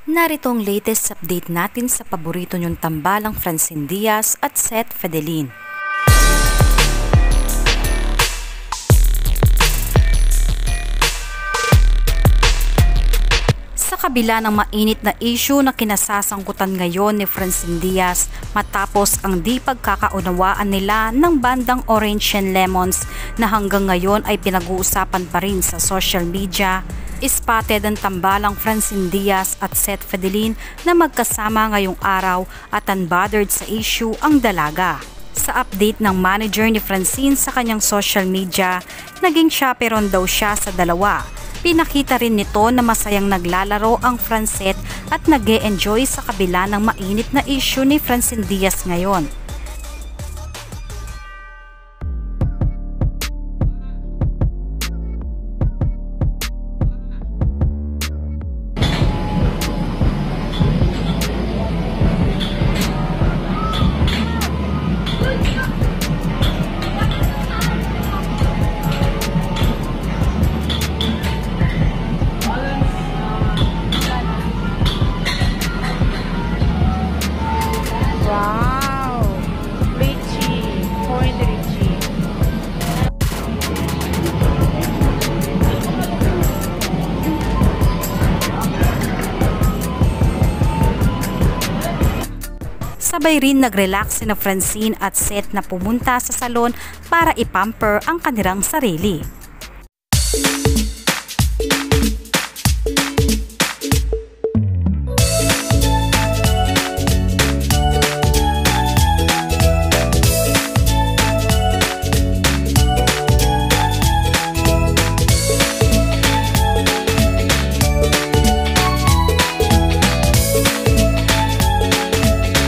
Narito ang latest update natin sa paborito niyong tambalang Francine Diaz at Seth Fidelin. Sa kabila ng mainit na issue na kinasasangkutan ngayon ni Francine Diaz matapos ang di pagkakaunawaan nila ng bandang Orange and Lemons na hanggang ngayon ay pinag-uusapan pa rin sa social media, spotted ang tambalang Francine Diaz at Seth Fidelin na magkasama ngayong araw at unbothered sa issue ang dalaga. Sa update ng manager ni Francine sa kanyang social media, naging chaperon daw siya sa dalawa. Pinakita rin nito na masayang naglalaro ang Francette at nag-e-enjoy sa kabila ng mainit na issue ni Francine Diaz ngayon. Sabay rin nag-relax sina Francine at Seth na pumunta sa salon para ipamper ang kanilang sarili.